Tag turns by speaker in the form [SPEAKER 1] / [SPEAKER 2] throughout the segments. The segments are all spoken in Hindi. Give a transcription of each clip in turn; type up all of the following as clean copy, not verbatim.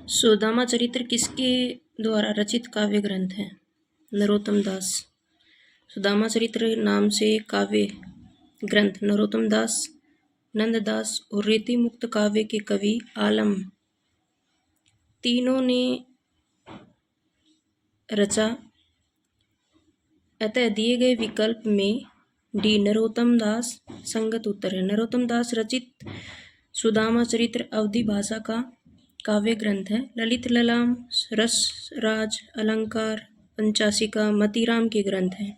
[SPEAKER 1] सुदामा चरित्र किसके द्वारा रचित काव्य ग्रंथ है? नरोत्तम दास। सुदामा चरित्र नाम से काव्य ग्रंथ नरोत्तम दास, नंददास और रीति मुक्त काव्य के कवि आलम तीनों ने रचा। अतः दिए गए विकल्प में डी नरोत्तम दास संगत उत्तर है। नरोत्तम दास रचित सुदामा चरित्र अवधी भाषा का काव्य ग्रंथ है। ललित ललाम, रस राज, अलंकार, पंचाशिका मतीराम के ग्रंथ हैं।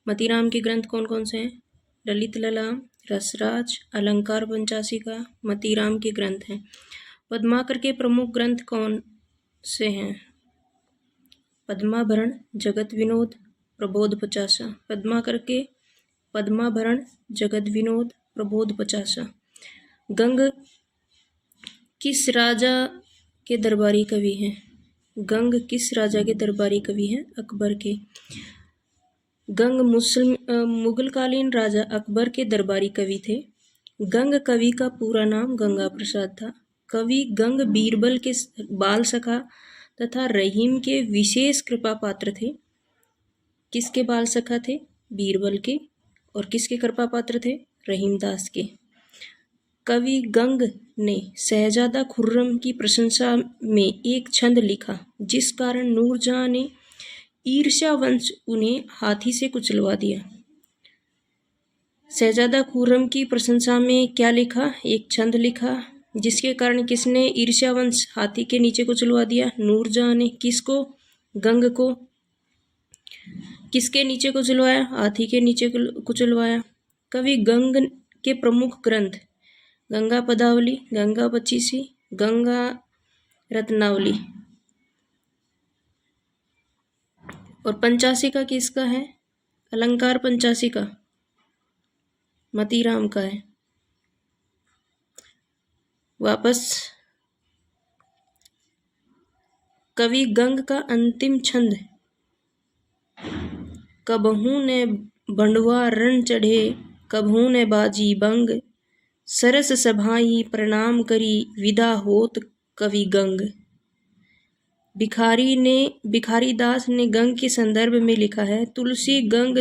[SPEAKER 1] मतीराम के ग्रंथ कौन कौन से हैं? ललित ललाम, रसराज, अलंकार, पंचाशिका मतीराम के ग्रंथ हैं। पद्माकर के प्रमुख ग्रंथ कौन से हैं? पद्माभरण, जगत विनोद, प्रबोध पचासा। पद्माकर के पद्माभरण, जगत विनोद, प्रबोध पचासा। गंग किस राजा के दरबारी कवि हैं? गंग किस राजा के दरबारी कवि हैं? अकबर के। गंग मुगलकालीन राजा अकबर के दरबारी कवि थे। गंग कवि का पूरा नाम गंगा प्रसाद था। कवि गंग बीरबल के बाल सखा तथा रहीम के विशेष कृपा पात्र थे। किसके बाल सखा थे? बीरबल के। और किसके कृपा पात्र थे? रहीमदास के। कवि गंग ने शहजादा खुर्रम की प्रशंसा में एक छंद लिखा जिस कारण नूरजहां ने ईर्ष्यावश उन्हें हाथी से कुचलवा दिया। शहजादा खुर्रम की प्रशंसा में क्या लिखा? एक छंद लिखा जिसके कारण किसने ईर्ष्यावश हाथी के नीचे कुचलवा दिया? नूरजहां ने। किसको? गंग को। किसके नीचे कुचलवाया? हाथी के नीचे कुचलवाया। कवि गंग के प्रमुख ग्रंथ गंगा पदावली, गंगा पचीसी, गंगा रत्नावली। और पंचाशिका किसका है? अलंकार पंचाशिका मतीराम का है। वापस कवि गंग का अंतिम छंद कबहू ने बंडवा रण चढ़े, कबहू ने बाजी बंग, सरस सभाई प्रणाम करी, विदा होत कवि गंग। भिखारी दास ने गंग के संदर्भ में लिखा है, तुलसी गंग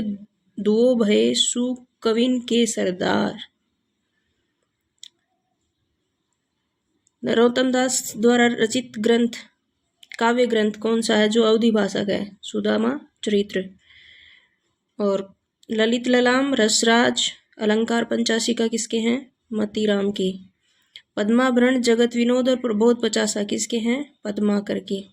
[SPEAKER 1] दुओ भये सु कविन के सरदार। नरोत्तम दास द्वारा रचित ग्रंथ काव्य ग्रंथ कौन सा है जो अवधी भाषा का है? सुदामा चरित्र। और ललित ललाम, रसराज, अलंकार, पंचाशिका किसके हैं? मतीराम के। पद्माभरण, जगत विनोद और प्रबोध पचासा किसके हैं? पद्माकर के।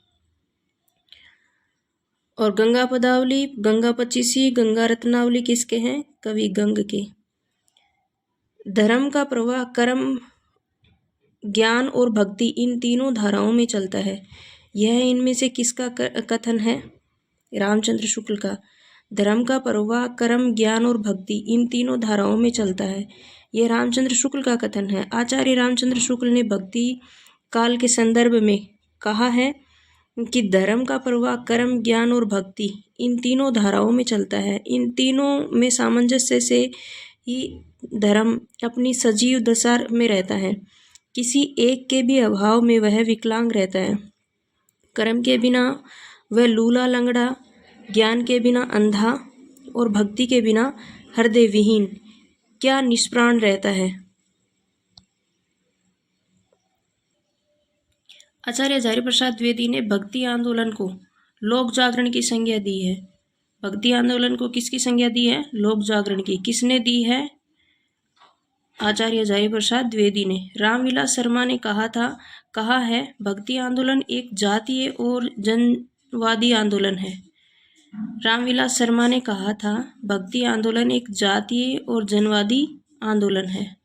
[SPEAKER 1] और गंगा पदावली, गंगा पचीसी, गंगा रत्नावली किसके हैं? कवि गंग के। धर्म का प्रवाह कर्म, ज्ञान और भक्ति इन तीनों धाराओं में चलता है। यह इनमें से किसका कथन है? रामचंद्र शुक्ल का। धर्म का प्रवाह कर्म, ज्ञान और भक्ति इन तीनों धाराओं में चलता है, यह रामचंद्र शुक्ल का कथन है। आचार्य रामचंद्र शुक्ल ने भक्ति काल के संदर्भ में कहा है कि धर्म का प्रवाह कर्म, ज्ञान और भक्ति इन तीनों धाराओं में चलता है। इन तीनों में सामंजस्य से ही धर्म अपनी सजीव दशा में रहता है। किसी एक के भी अभाव में वह विकलांग रहता है। कर्म के बिना वह लूला लंगड़ा, ज्ञान के बिना अंधा और भक्ति के बिना हृदय विहीन क्या निष्प्राण रहता है। आचार्य हजारी प्रसाद द्विवेदी ने भक्ति आंदोलन को लोक जागरण की संज्ञा दी है। भक्ति आंदोलन को किसकी संज्ञा दी है? लोक जागरण की। किसने दी है? आचार्य हजारी प्रसाद द्विवेदी ने। रामविलास शर्मा ने कहा है भक्ति आंदोलन एक जातीय और जनवादी आंदोलन है। रामविलास शर्मा ने कहा था भक्ति आंदोलन एक जातीय और जनवादी आंदोलन है।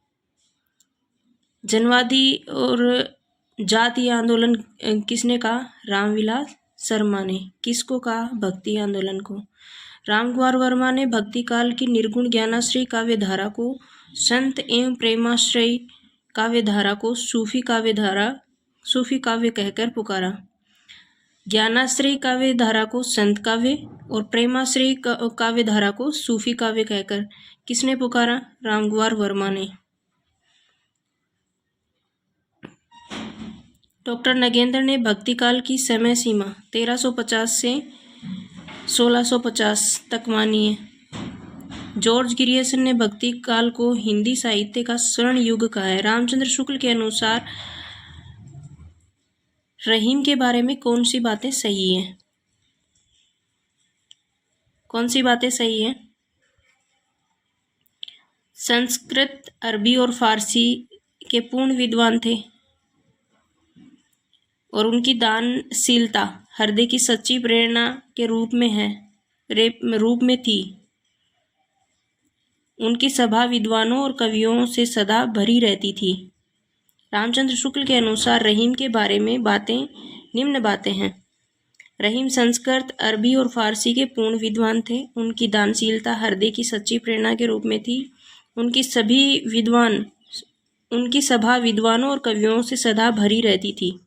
[SPEAKER 1] जनवादी और जातीय आंदोलन किसने कहा? रामविलास शर्मा ने। किसको कहा? भक्ति आंदोलन को। रामकुमार वर्मा ने भक्ति काल की निर्गुण ज्ञानाश्रयी काव्य धारा को संत एवं प्रेमाश्रयी काव्य धारा को सूफी काव्य कहकर पुकारा। ज्ञानाश्रयी काव्य धारा को संत काव्य और प्रेमाश्रयी काव्य धारा को सूफी काव्य कहकर किसने पुकारा? रामकुमार वर्मा ने। डॉक्टर नगेंद्र ने भक्ति काल की समय सीमा 1350 से 1650 तक मानी है। जॉर्ज ग्रियर्सन ने भक्ति काल को हिंदी साहित्य का स्वर्ण युग कहा है। रामचंद्र शुक्ल के अनुसार रहीम के बारे में कौन सी बातें सही हैं? कौन सी बातें सही हैं? संस्कृत, अरबी और फारसी के पूर्ण विद्वान थे और उनकी दानशीलता हृदय की सच्ची प्रेरणा के रूप में थी। उनकी सभा विद्वानों और कवियों से सदा भरी रहती थी। रामचंद्र शुक्ल के अनुसार रहीम के बारे में बातें निम्न बातें हैं। रहीम संस्कृत, अरबी और फारसी के पूर्ण विद्वान थे। उनकी दानशीलता हृदय की सच्ची प्रेरणा के रूप में थी। उनकी सभा विद्वानों और कवियों से सदा भरी रहती थी।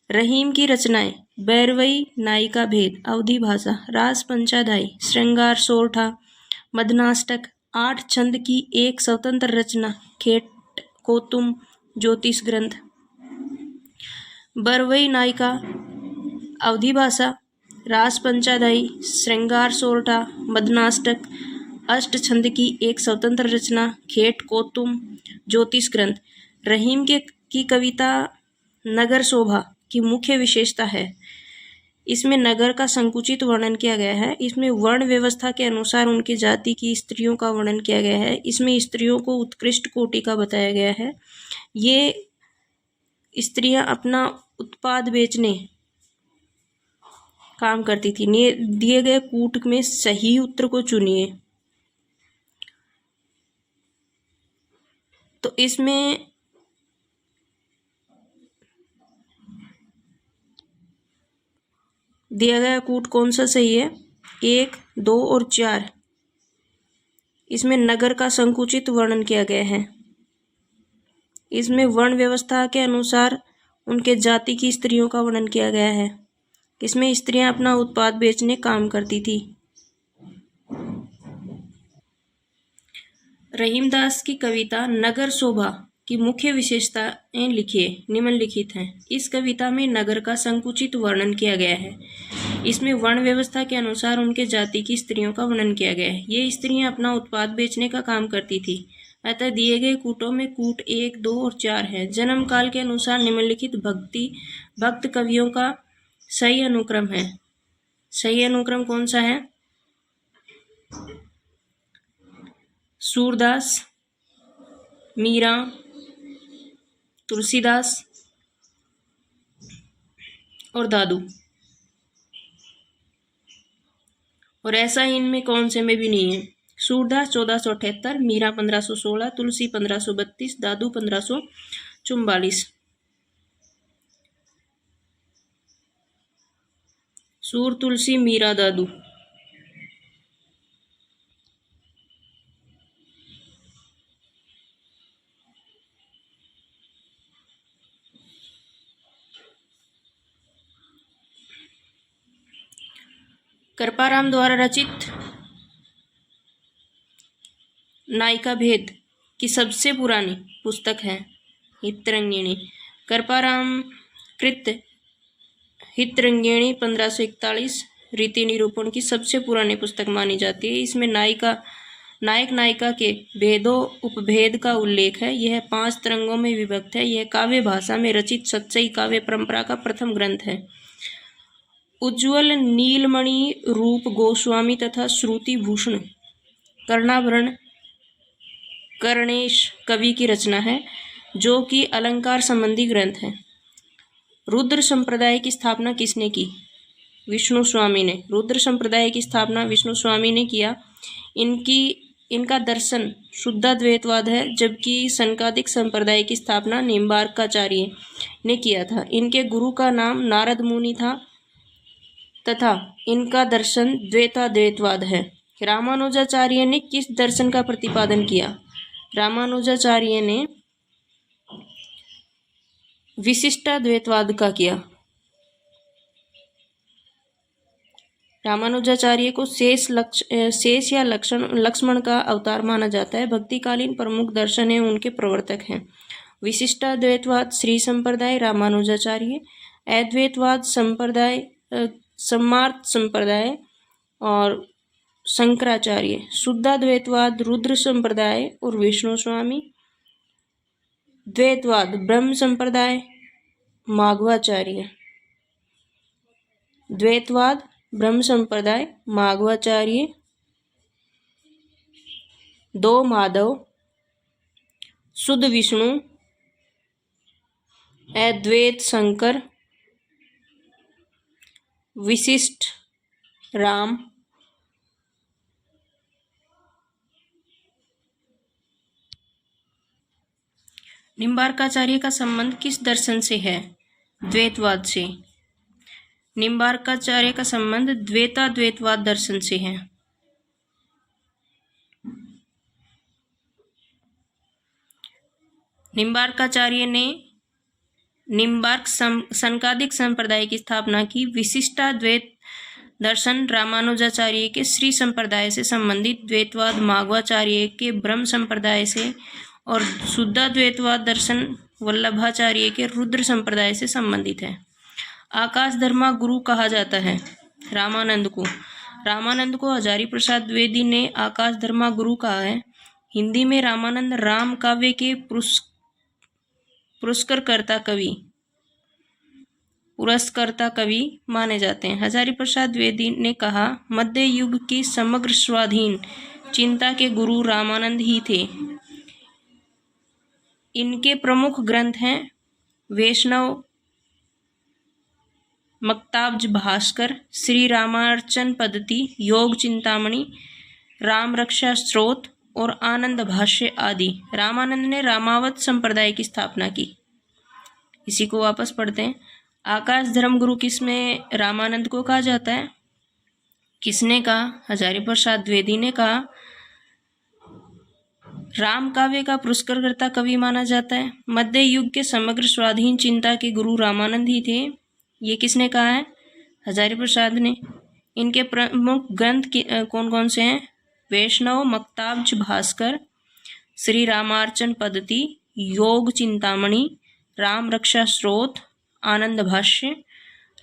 [SPEAKER 1] रहीम की रचनाएं बैरवई, नायिका भेद, अवधी भाषा, रास पंचाध्यायी, श्रृंगार सोरठा, मदनाष्टक, 8 छंद की एक स्वतंत्र रचना खेट कोतुम, ज्योतिष ग्रंथ। बैरवई नायिका, अवधी भाषा, रास पंचाध्यायी, श्रृंगार सोरठा, मदनाष्टक, 8 छंद की एक स्वतंत्र रचना खेट कोतुम, ज्योतिष ग्रंथ। रहीम की कविता नगर शोभा की मुख्य विशेषता है। इसमें नगर का संकुचित वर्णन किया गया है। इसमें वर्ण व्यवस्था के अनुसार उनकी जाति की स्त्रियों का वर्णन किया गया है। इसमें स्त्रियों को उत्कृष्ट कोटि का बताया गया है। ये स्त्रियां अपना उत्पाद बेचने काम करती थी। दिए गए कूट में सही उत्तर को चुनिए। तो इसमें दिया गया कूट कौन सा सही है? 1, 2 और 4। इसमें नगर का संकुचित वर्णन किया गया है। इसमें वर्ण व्यवस्था के अनुसार उनके जाति की स्त्रियों का वर्णन किया गया है। इसमें स्त्रियां अपना उत्पाद बेचने काम करती थी। रहीमदास की कविता नगर शोभा की मुख्य विशेषताएं लिखिए। निम्नलिखित हैं। इस कविता में नगर का संकुचित वर्णन किया गया है। इसमें वर्ण व्यवस्था के अनुसार उनके जाति की स्त्रियों का वर्णन किया गया है। ये स्त्रियां अपना उत्पाद बेचने का काम करती थी। अतः दिए गए कूटों में कूट 1, 2 और 4 है। जन्म काल के अनुसार निम्नलिखित भक्त कवियों का सही अनुक्रम है। सही अनुक्रम कौन सा है? सूरदास, मीरा, तुलसीदास और दादू। और ऐसा इनमें कौन से में भी नहीं है। सूरदास 1478, मीरा 1516, तुलसी 1532, दादू 1544। सूर, तुलसी, मीरा, दादू। कृपाराम द्वारा रचित नायिका भेद की सबसे पुरानी पुस्तक है हितरंगिणी। कृपाराम कृत हितरंगिणी 1541 रीति निरूपण की सबसे पुरानी पुस्तक मानी जाती है। इसमें नायक नायिका के भेदों उपभेद का उल्लेख है। यह 5 तरंगों में विभक्त है। यह काव्य भाषा में रचित सच्चाई काव्य परंपरा का प्रथम ग्रंथ है। उज्ज्वल नीलमणि रूप गोस्वामी तथा श्रुति भूषण कर्णाभरण कर्णेश कवि की रचना है, जो कि अलंकार संबंधी ग्रंथ है। रुद्र संप्रदाय की स्थापना किसने की? विष्णु स्वामी ने। रुद्र संप्रदाय की स्थापना विष्णु स्वामी ने किया। इनका दर्शन शुद्धाद्वैतवाद है, जबकि सनकादिक संप्रदाय की स्थापना निम्बार्काचार्य ने किया था। इनके गुरु का नाम नारद मुनि था तथा इनका दर्शन द्वैताद्वैतवाद है। रामानुजाचार्य ने किस दर्शन का प्रतिपादन किया? रामानुजाचार्य ने विशिष्टाद्वैतवाद का किया। रामानुजाचार्य को शेष या लक्ष्मण का अवतार माना जाता है। भक्तिकालीन प्रमुख दर्शन है, उनके प्रवर्तक हैं। विशिष्टाद्वैतवाद श्री संप्रदाय रामानुजाचार्य, अद्वैतवाद संप्रदाय सम्मार्थ संप्रदाय और शंकराचार्य, शुद्धाद्वैतवाद रुद्र संप्रदाय और विष्णु स्वामी, द्वैतवाद ब्रह्म संप्रदाय माघवाचार्य, द्वैतवाद ब्रह्म संप्रदाय माघवाचार्य, दो माधव, शुद्ध विष्णु, अद्वैत शंकर, विशिष्ट राम, निम्बार्काचार्य का संबंध किस दर्शन से है? द्वैतवाद से। निम्बार्काचार्य का संबंध द्वैताद्वैतवाद दर्शन से है। निम्बार्काचार्य ने निम्बार्क संकादिक संप्रदाय की स्थापना की। विशिष्टाद्वैत दर्शन रामानुजाचार्य के श्री संप्रदाय से संबंधित, द्वैतवाद माघवाचार्य के ब्रह्म संप्रदाय से और शुद्धाद्वैतवाद दर्शन वल्लभाचार्य के रुद्र संप्रदाय से संबंधित है। आकाश धर्मा गुरु कहा जाता है रामानंद को। रामानंद को हजारी प्रसाद द्विवेदी ने आकाश धर्मा गुरु कहा है। हिंदी में रामानंद राम काव्य के पुरस्कर्ता कवि माने जाते हैं। हजारी प्रसाद द्विवेदी ने कहा, मध्य युग की समग्र स्वाधीन चिंता के गुरु रामानंद ही थे। इनके प्रमुख ग्रंथ हैं वैष्णव मक्ताब्ज भास्कर, श्री रामार्चन पद्धति, योग चिंतामणि, राम रक्षा स्त्रोत और आनंद भाष्य आदि। रामानंद ने रामावत संप्रदाय की स्थापना की। इसी को वापस पढ़ते हैं। आकाश धर्म गुरु किसमें रामानंद को कहा जाता है? किसने कहा? हजारी प्रसाद द्विवेदी ने कहा। राम काव्य का पुरस्कर्ता कवि माना जाता है। मध्य युग के समग्र स्वाधीन चिंता के गुरु रामानंद ही थे। ये किसने कहा है? हजारी प्रसाद ने। इनके प्रमुख ग्रंथ कौन कौन से हैं? वैष्णव मक्ताब्ज भास्कर, श्री रामार्चन पद्धति, योग चिंतामणि, राम रक्षा स्त्रोत, आनंद भाष्य।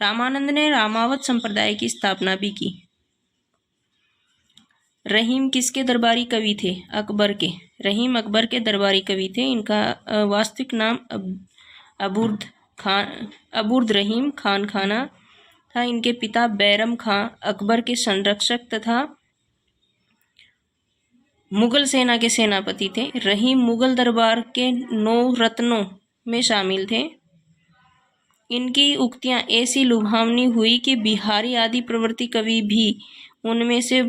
[SPEAKER 1] रामानंद ने रामावत संप्रदाय की स्थापना भी की। रहीम किसके दरबारी कवि थे? अकबर के। रहीम अकबर के दरबारी कवि थे। इनका वास्तविक नाम अबुर्द रहीम खान खाना था। इनके पिता बैरम खां अकबर के संरक्षक तथा मुगल सेना के सेनापति थे। रहीम मुगल दरबार के 9 रत्नों में शामिल थे। इनकी उक्तियां ऐसी लुभावनी हुई कि बिहारी आदि प्रवृत्ति कवि भी उनमें से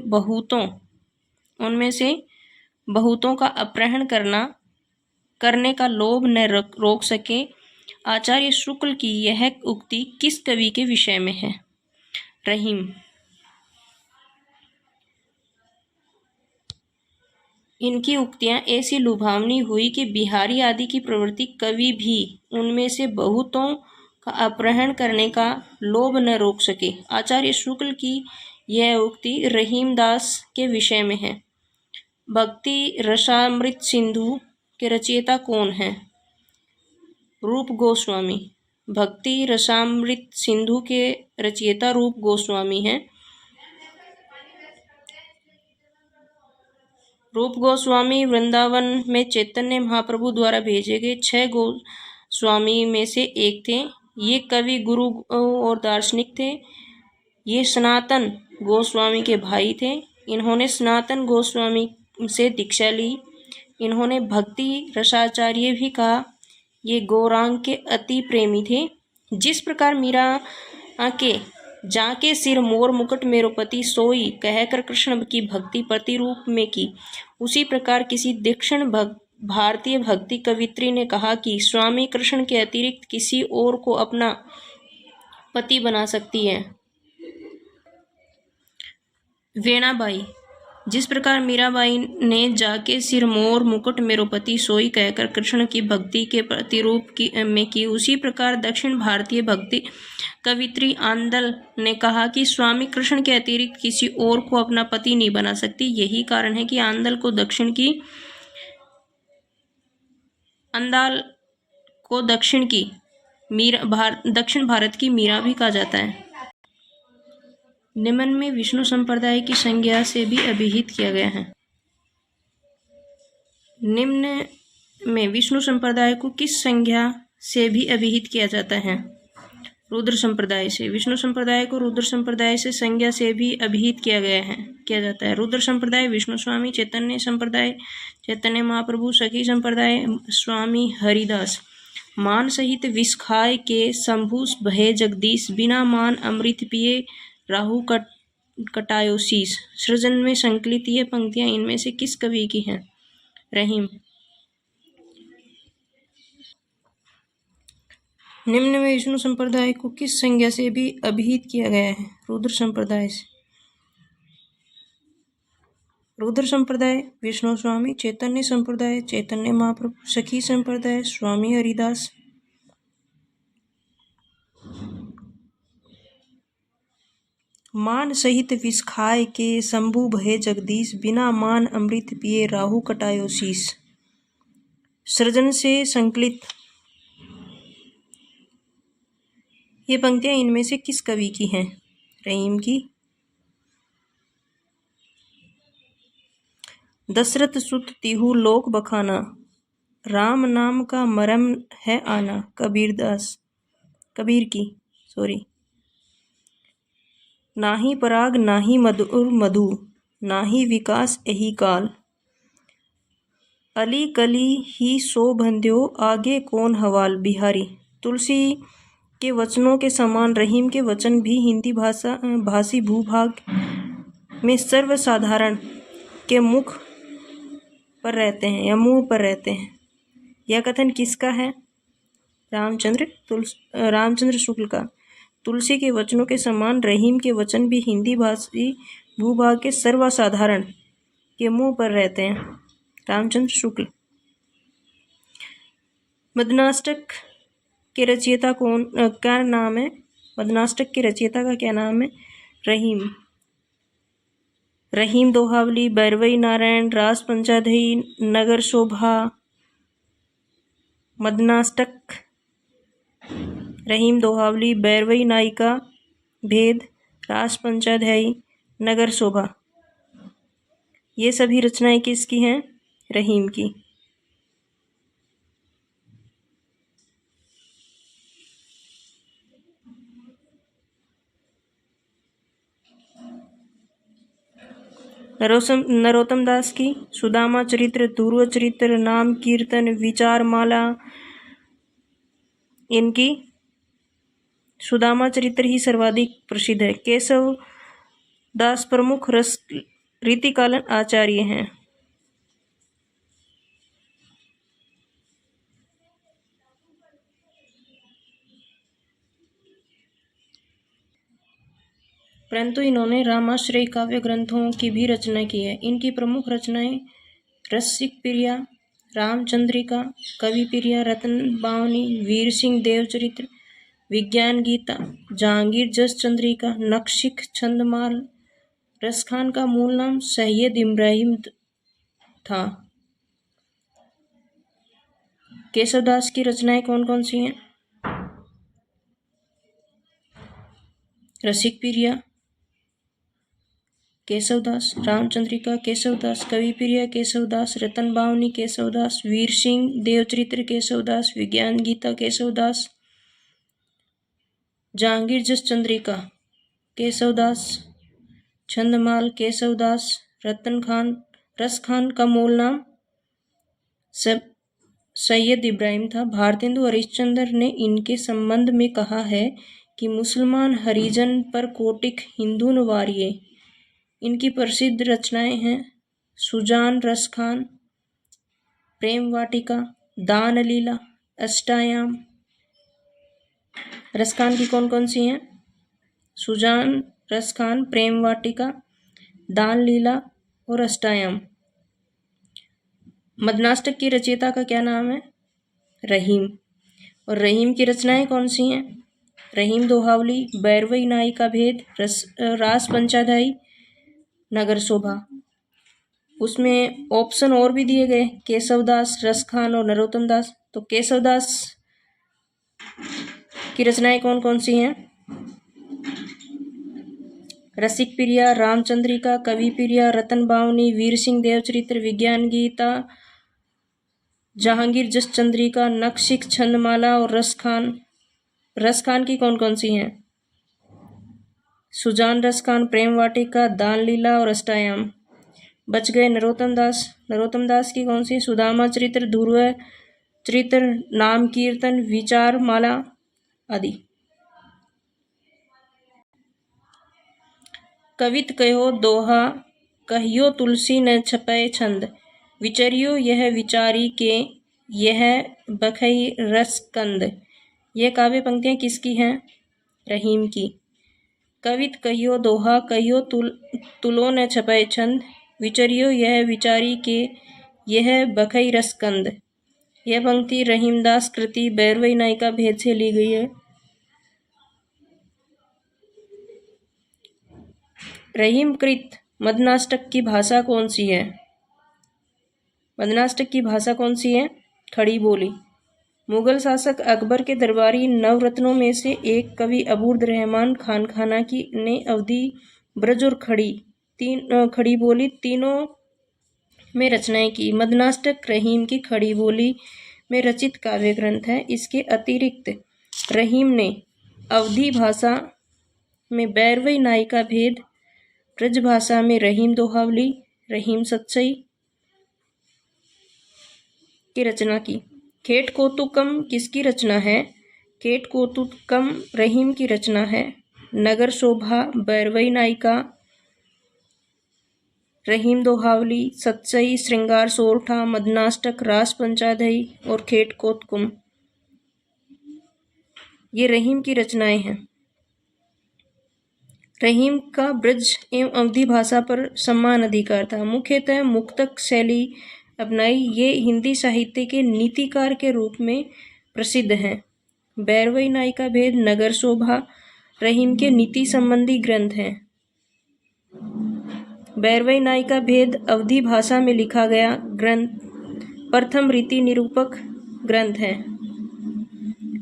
[SPEAKER 1] बहुतों का अपहरण करने का लोभ न रोक सके। आचार्य शुक्ल की यह उक्ति किस कवि के विषय में है? रहीम। इनकी उक्तियां ऐसी लुभावनी हुई कि बिहारी आदि की प्रवृत्ति कवि भी उनमें से बहुतों का अपहरण करने का लोभ न रोक सके। आचार्य शुक्ल की यह उक्ति रहीमदास के विषय में है। भक्ति रसामृत सिंधु के रचयिता कौन हैं? रूप गोस्वामी। भक्ति रसामृत सिंधु के रचयिता रूप गोस्वामी हैं। रूप गोस्वामी वृंदावन में चैतन्य महाप्रभु द्वारा भेजे गए 6 गोस्वामी में से एक थे। ये कवि, गुरु और दार्शनिक थे। ये सनातन गोस्वामी के भाई थे। इन्होंने सनातन गोस्वामी से दीक्षा ली। इन्होंने भक्ति रसाचार्य भी कहा। ये गौरांग के अति प्रेमी थे। जिस प्रकार मीरा के जाके सिर मोर मुकुट मेरो पति सोई कहकर कृष्ण की भक्ति पति रूप में की, उसी प्रकार किसी दक्षिण भारतीय भक्ति कवित्री ने कहा कि स्वामी कृष्ण के अतिरिक्त किसी और को अपना पति बना सकती है। वीणाबाई। जिस प्रकार मीराबाई ने जाके सिर मोर मुकुट मेरो पति सोई कहकर कृष्ण की भक्ति के प्रतिरूप में की, उसी प्रकार दक्षिण भारतीय भक्ति कवित्री आंदल ने कहा कि स्वामी कृष्ण के अतिरिक्त किसी और को अपना पति नहीं बना सकती। यही कारण है कि आंदल को दक्षिण की अंदाल को दक्षिण भारत की मीरा भी कहा जाता है। निम्न में विष्णु संप्रदाय की संज्ञा से भी अभिहित किया गया है। निम्न में विष्णु संप्रदाय को किस संज्ञा से भी अभिहित किया जाता है? रुद्र संप्रदाय से। विष्णु संप्रदाय को रुद्र संप्रदाय से संज्ञा से भी अभिहित किया जाता है। रुद्र संप्रदाय विष्णु स्वामी, चैतन्य संप्रदाय चैतन्य महाप्रभु, सखी संप्रदाय स्वामी हरिदास। मान सहित विष खाए के शंभु भये जगदीश, बिना मान अमृत पिए राहु कटायो शीश। सृजन में संकलित ये पंक्तियां इनमें से किस कवि की हैं? रहीम। निम्न में विष्णु संप्रदाय को किस संज्ञा से भी अभिहित किया गया है? रुद्र संप्रदाय से। रुद्र संप्रदाय विष्णु स्वामी, चैतन्य संप्रदाय चैतन्य महाप्रभु, सखी संप्रदाय स्वामी हरिदास। मान सहित विष खाए के शंभु भये जगदीश, बिना मान अमृत पिए राहु कटायो शीश। सृजन से संकलित ये पंक्तियां इनमें से किस कवि की हैं? रहीम की। दशरथ सुत तिहु लोक बखाना, राम नाम का मरम है आना। कबीर की। नाही पराग नाही मधुर मधु, नाही विकास यही काल। अली कली ही सो बंध्यो, आगे कौन हवाल। बिहारी। तुलसी के वचनों के समान रहीम के वचन भी हिंदी भाषी भूभाग में सर्वसाधारण के मुख पर रहते हैं या मुंह पर रहते हैं। यह कथन किसका है? रामचंद्र शुक्ल का। तुलसी के वचनों के समान रहीम के वचन भी हिंदी भाषी भूभाग के सर्वसाधारण के मुंह पर रहते हैं। रामचंद्र शुक्ल। मदनाष्टक के रचयिता क्या नाम है? मदनाष्टक के रचयिता का क्या नाम है? रहीम। रहीम दोहावली, बैरवई नारायण, रास पंचाध्यायी, नगर शोभा। मदनाष्टक, रहीम दोहावली, बैरवई नायिका, भेद, रास पंचाध्यायी, नगर शोभा। ये सभी रचनाएं किसकी हैं? रहीम की। नरोत्तम दास की सुदामा चरित्र, ध्रुव चरित्र, नाम कीर्तन, विचार माला। इनकी सुदामा चरित्र ही सर्वाधिक प्रसिद्ध है। केशव दास प्रमुख रीतिकालन आचार्य हैं। परंतु इन्होंने रामाश्रय काव्य ग्रंथों की भी रचना की है। इनकी प्रमुख रचनाएं रसिक प्रिया, रामचंद्रिका, कवि प्रिया, रतन बावनी, वीर सिंह देवचरित्र, विज्ञान गीता, जहांगीर जस चंद्रिका, नक्शिक छंदमाल। रसखान का मूल नाम सैयद इब्राहिम था। केशवदास की रचनाएं कौन कौन सी हैं? रसिक प्रिया केशवदास, रामचंद्रिका केशवदास, कवि प्रिया केशवदास, रतन बावनी केशवदास, वीर सिंह देवचरित्र केशवदास, विज्ञान गीता केशवदास, जहांगीर जस चंद्रिका केशवदास, छंदमाल केशवदास, रसखान का मूल नाम सैयद इब्राहिम था। भारतेंदु हरिश्चंद्र ने इनके संबंध में कहा है कि मुसलमान हरिजन पर कोटिक हिंदू नवारिये। इनकी प्रसिद्ध रचनाएं हैं सुजान, रसखान, प्रेम वाटिका, दान लीला, अष्टायाम। रसखान की कौन कौन सी हैं? सुजान, रसखान, प्रेम वाटिका, दान लीला और अष्टायाम। मदनाष्टक की रचयिता का क्या नाम है? रहीम। और रहीम की रचनाएं कौन सी हैं? रहीम दोहावली, बैरवई नायिका, भेद, रास पंचाध्यायी, नगर शोभा। उसमें ऑप्शन और भी दिए गए, केशवदास, रसखान और नरोत्तम दास। तो केशवदास की रचनाएं कौन कौन सी हैं? रसिक प्रिया, रामचंद्रिका, कवि प्रिया, रतन बावनी, वीर सिंह देवचरित्र, विज्ञान गीता, जहांगीर जस चंद्रिका, नक्शिक छंदमाला और रसखान। रसखान की कौन कौन सी हैं? सुजान रसखान, प्रेम वाटिका, दान लीला और अष्टायाम। बच गए नरोत्तम दास। नरोत्तम दास की कौन सी? सुदामा चरित्र, ध्रुव चरित्र, नाम कीर्तन, विचार माला आदि। कवित कहो दोहा, कहियो तुलसी न छपै छंद, विचरियो यह विचारी के, यह बखई रसकंद। यह काव्य पंक्तियां किसकी हैं? रहीम की। कवित कहियो दोहा, कहियो तुलो न छपै छंद, विचरियो यह विचारी के, यह बखई रसकंद। यह पंक्ति रहीमदास कृति बैरवई नायिका भेद से ली गई है। रहीम कृत मदनाष्टक की भाषा कौन सी है? मदनाष्टक की भाषा कौन सी है? खड़ी बोली। मुगल शासक अकबर के दरबारी नवरत्नों में से एक कवि अबूर्द रहमान खानखाना की ने अवधी, ब्रज और खड़ी बोली तीनों में रचनाएं की। मदनाष्टक रहीम की खड़ी बोली में रचित काव्य ग्रंथ है। इसके अतिरिक्त रहीम ने अवधी भाषा में बैरवई नायिका भेद, ब्रज भाषा में रहीम दोहावली, रहीम सतसई की रचना की। खेट कौतुकम किसकी रचना है? खेट कौतुकम रहीम की रचना है। नगर शोभा बैरवई नायिका, रहीम दोहावली, सतसई, श्रृंगार सोरठा, मदनाष्टक, रास पंचादई और खेट कौतुकम ये रहीम की रचनाएं हैं। रहीम का ब्रज एवं अवधी भाषा पर समान अधिकार था। मुख्यतः मुक्तक शैली अपनाई। ये हिंदी साहित्य के नीतिकार के रूप में प्रसिद्ध हैं। बैरवई नायिका भेद, नगर शोभा रहीम के नीति संबंधी ग्रंथ हैं। बैरवई नायिका भेद अवधी भाषा में लिखा गया ग्रंथ प्रथम रीति निरूपक ग्रंथ है।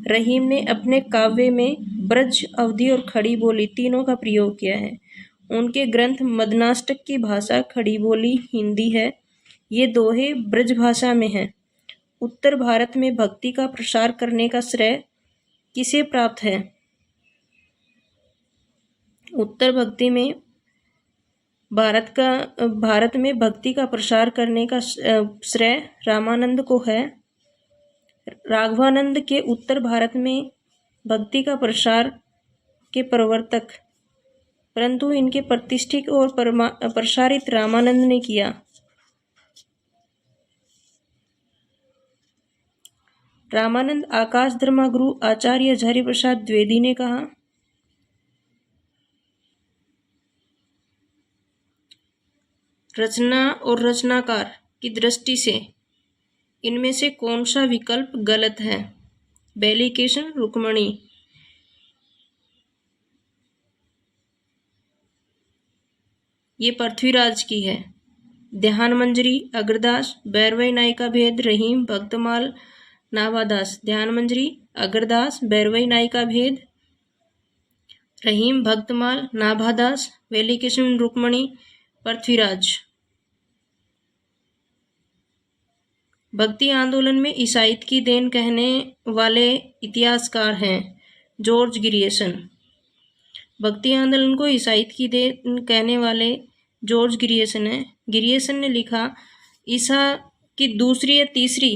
[SPEAKER 1] रहीम ने अपने काव्य में ब्रज, अवधी और खड़ी बोली तीनों का प्रयोग किया है। उनके ग्रंथ मदनाष्टक की भाषा खड़ी बोली हिंदी है। ये दोहे ब्रज भाषा में हैं। उत्तर भारत में भक्ति का प्रसार करने का श्रेय किसे प्राप्त है? उत्तर भारत में भक्ति का प्रसार करने का श्रेय रामानंद को है। राघवानंद के उत्तर भारत में भक्ति का प्रसार के प्रवर्तक, परंतु इनके प्रतिष्ठित और प्रसारित रामानंद ने किया। रामानंद आकाश धर्मगुरु आचार्य हजारी प्रसाद द्विवेदी ने कहा, रचना और रचनाकार की दृष्टि से इनमें से कौन सा विकल्प गलत है? बैलिकेशन रुक्मणी। ये पृथ्वीराज की है। ध्यान मंजरी अग्रदास, बैरवई नायिका भेद रहीम भक्तमाल नाभादास। ध्यान मंजरी अग्रदास, बैरवई नायिका भेद रहीम भक्तमाल नाभादास, बैलिकेशन रुक्मणी पृथ्वीराज। भक्ति आंदोलन में ईसाईयत की देन कहने वाले इतिहासकार हैं जॉर्ज गिरियसन। भक्ति आंदोलन को ईसाईयत की देन कहने वाले जॉर्ज गिरियसन है। गिरियसन ने लिखा, ईसा की दूसरी या तीसरी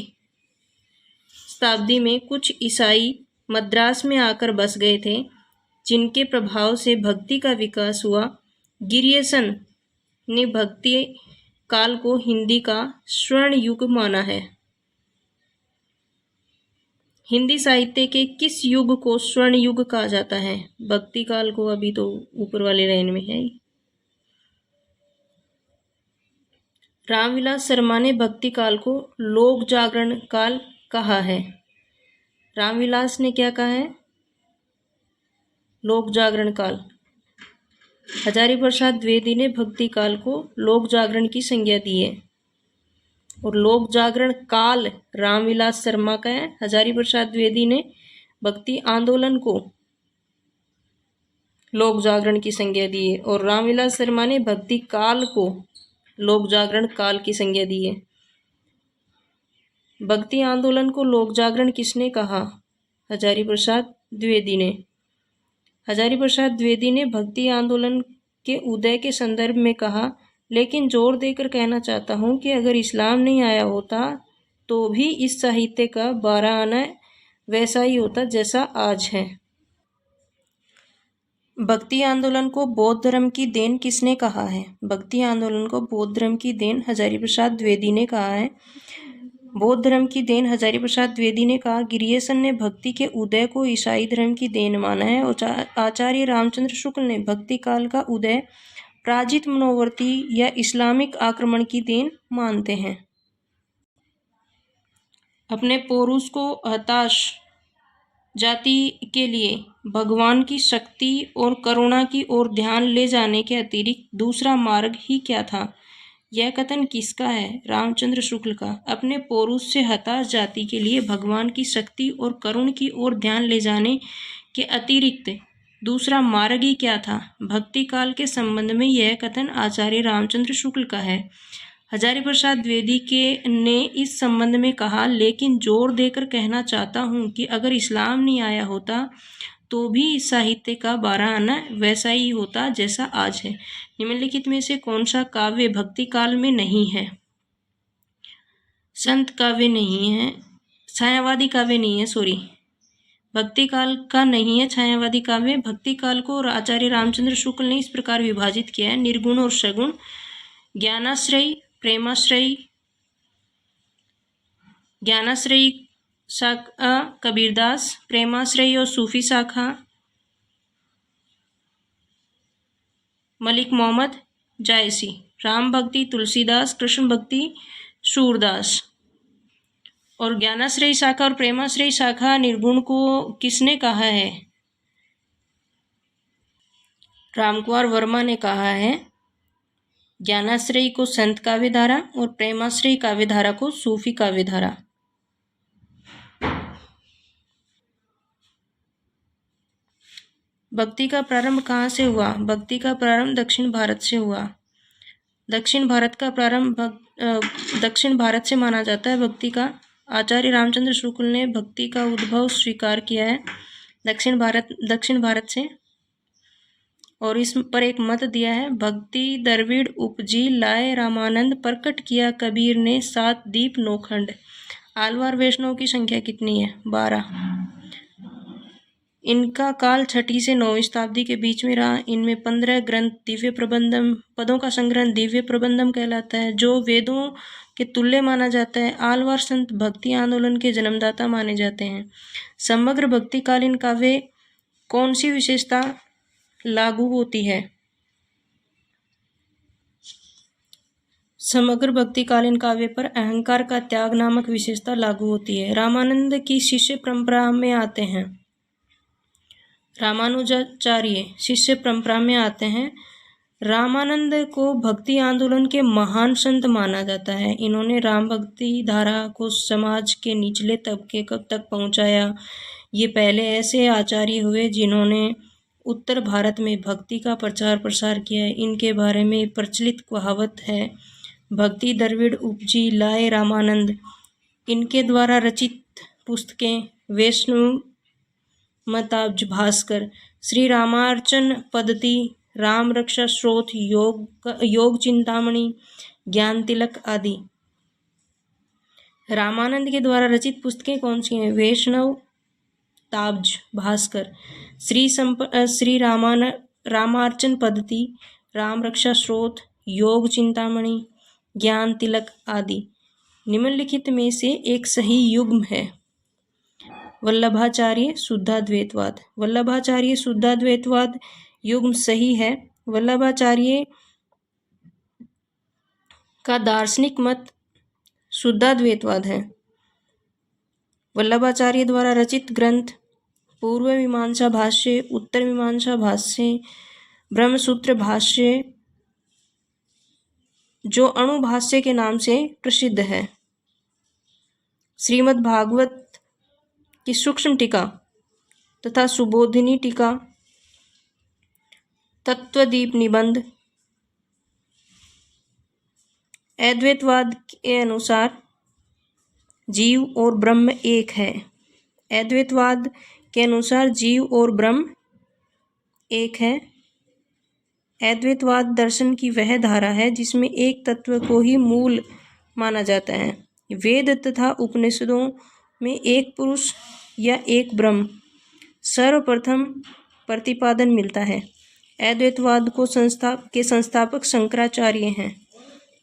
[SPEAKER 1] शताब्दी में कुछ ईसाई मद्रास में आकर बस गए थे, जिनके प्रभाव से भक्ति का विकास हुआ। गिरियसन ने भक्ति काल को हिंदी का स्वर्ण युग माना है। हिंदी साहित्य के किस युग को स्वर्ण युग कहा जाता है? भक्ति काल को। अभी तो ऊपर वाले लाइन में है। रामविलास शर्मा ने भक्ति काल को लोक जागरण काल कहा है। रामविलास ने क्या कहा है? लोक जागरण काल। हजारी प्रसाद द्विवेदी ने भक्ति काल को लोक जागरण की संज्ञा दी है। और लोक जागरण काल रामविलास शर्मा का है। हजारी प्रसाद द्विवेदी ने भक्ति आंदोलन को लोक जागरण की संज्ञा दी है और रामविलास शर्मा ने भक्ति काल को लोक जागरण काल की संज्ञा दी है। भक्ति आंदोलन को लोक जागरण किसने कहा? हजारी प्रसाद द्विवेदी ने। हजारी प्रसाद द्विवेदी ने भक्ति आंदोलन के उदय के संदर्भ में कहा, लेकिन जोर देकर कहना चाहता हूं कि अगर इस्लाम नहीं आया होता तो भी इस साहित्य का 12 आना वैसा ही होता जैसा आज है। भक्ति आंदोलन को बौद्ध धर्म की देन किसने कहा है? भक्ति आंदोलन को बौद्ध धर्म की देन हजारी प्रसाद द्विवेदी ने कहा है। बौद्ध धर्म की देन हजारी प्रसाद द्विवेदी ने कहा। गिरियसन ने भक्ति के उदय को ईसाई धर्म की देन माना है और आचार्य रामचंद्र शुक्ल ने भक्ति काल का उदय प्राजित मनोवर्ती या इस्लामिक आक्रमण की देन मानते हैं। अपने पौरुष को हताश जाति के लिए भगवान की शक्ति और करुणा की ओर ध्यान ले जाने के अतिरिक्त दूसरा मार्ग ही क्या था? यह कथन किसका है? रामचंद्र शुक्ल का। अपने पौरुष से हताश जाति के लिए भगवान की शक्ति और करुण की ओर ध्यान ले जाने के अतिरिक्त दूसरा मार्ग ही क्या था? भक्ति काल के संबंध में यह कथन आचार्य रामचंद्र शुक्ल का है। हजारी प्रसाद द्विवेदी ने इस संबंध में कहा, लेकिन जोर देकर कहना चाहता हूं कि अगर इस्लाम नहीं आया होता तो भी इस साहित्य का 12 आना वैसा ही होता जैसा आज है। निम्नलिखित में से कौन सा काव्य भक्ति काल में नहीं है? संत काव्य नहीं है, छायावादी काव्य नहीं है, भक्ति काल का नहीं है छायावादी काव्य। भक्ति काल को आचार्य रामचंद्र शुक्ल ने इस प्रकार विभाजित किया है: निर्गुण और सगुण, ज्ञानाश्रयी, प्रेमाश्रयी, ज्ञानाश्रयी शाखा कबीरदास, प्रेमाश्रयी और सूफी शाखा मलिक मोहम्मद जायसी, राम भक्ति तुलसीदास, कृष्ण भक्ति सूरदास। और ज्ञानाश्रयी शाखा और प्रेमाश्रयी शाखा निर्गुण को किसने कहा है? रामकुमार वर्मा ने कहा है। ज्ञानाश्रयी को संत काव्यधारा और प्रेमाश्रयी काव्यधारा को सूफी काव्यधारा। भक्ति का प्रारंभ कहाँ से हुआ? भक्ति का प्रारंभ दक्षिण भारत से हुआ। दक्षिण भारत का प्रारंभ दक्षिण भारत से माना जाता है। भक्ति का आचार्य रामचंद्र शुक्ल ने भक्ति का उद्भव स्वीकार किया है दक्षिण भारत से और इस पर एक मत दिया है: भक्ति द्रविड़ उपजी लाए रामानंद, प्रकट किया कबीर ने 7 दीप 9 खंड। आलवार वैष्णव की संख्या कितनी है? 12। इनका काल 6वीं से 9वीं शताब्दी के बीच में रहा। इनमें 15 ग्रंथ दिव्य प्रबंधम, पदों का संग्रह दिव्य प्रबंधम कहलाता है, जो वेदों के तुल्य माना जाता है। आलवार संत भक्ति आंदोलन के जन्मदाता माने जाते हैं। समग्र भक्तिकालीन काव्य कौन सी विशेषता लागू होती है? समग्र भक्तिकालीन काव्य पर अहंकार का त्याग नामक विशेषता लागू होती है। रामानंद की शिष्य परंपरा में आते हैं। रामानुजाचार्य शिष्य परंपरा में आते हैं। रामानंद को भक्ति आंदोलन के महान संत माना जाता है। इन्होंने राम भक्ति धारा को समाज के निचले तबके तक पहुंचाया। ये पहले ऐसे आचार्य हुए जिन्होंने उत्तर भारत में भक्ति का प्रचार प्रसार किया है। इनके बारे में प्रचलित कहावत है: भक्ति द्रविड़ उपजी लाए रामानंद। इनके द्वारा रचित पुस्तकें वैष्णव मताब्ज भास्कर, श्री रामार्चन पद्धति, राम रक्षा स्रोत, योग चिंतामणि, ज्ञान तिलक आदि। रामानंद के द्वारा रचित पुस्तकें कौन सी हैं? वैष्णव ताब्ज भास्कर, श्री रामार्चन पद्धति, राम रक्षा स्रोत, योग चिंतामणि, ज्ञान तिलक आदि। निम्नलिखित में से एक सही युग्म है: वल्लभाचार्य शुद्धाद्वैतवाद। वल्लभाचार्य शुद्धाद्वैतवाद युग्म सही है। वल्लभाचार्य का दार्शनिक मत शुद्धाद्वैतवाद है। वल्लभाचार्य द्वारा रचित ग्रंथ पूर्व मीमांसा भाष्य, उत्तर मीमांसा भाष्य, ब्रह्मसूत्र भाष्य, जो अणु भाष्य के नाम से प्रसिद्ध है, श्रीमद् भागवत की सूक्ष्म टीका, तथा सुबोधिनी टीका, तत्वदीप निबंध। अद्वैतवाद के अनुसार जीव और ब्रह्म एक है। अद्वैतवाद के अनुसार जीव और ब्रह्म एक है। अद्वैतवाद दर्शन की वह धारा है जिसमें एक तत्व को ही मूल माना जाता है। वेद तथा उपनिषदों में एक पुरुष या एक ब्रह्म सर्वप्रथम प्रतिपादन मिलता है। अद्वैतवाद को संस्थापक शंकराचार्य हैं।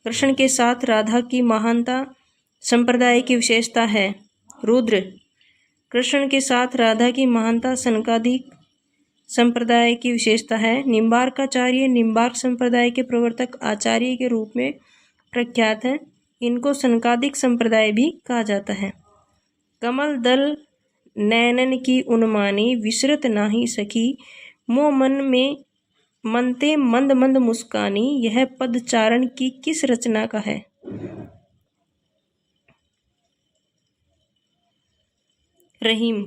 [SPEAKER 1] कृष्ण के साथ राधा की महानता संप्रदाय की विशेषता है। रुद्र, कृष्ण के साथ राधा की महानता सनकादिक संप्रदाय की विशेषता है। निम्बार्काचार्य निम्बार्क संप्रदाय के प्रवर्तक आचार्य के रूप में प्रख्यात है। इनको सनकादिक संप्रदाय भी कहा जाता है। कमल दल नैनन की उन्मानी विसरत नाही सखी, मोह मन में मनते मंद मंद मुस्कानी। यह पद चारण की किस रचना का है? रहीम।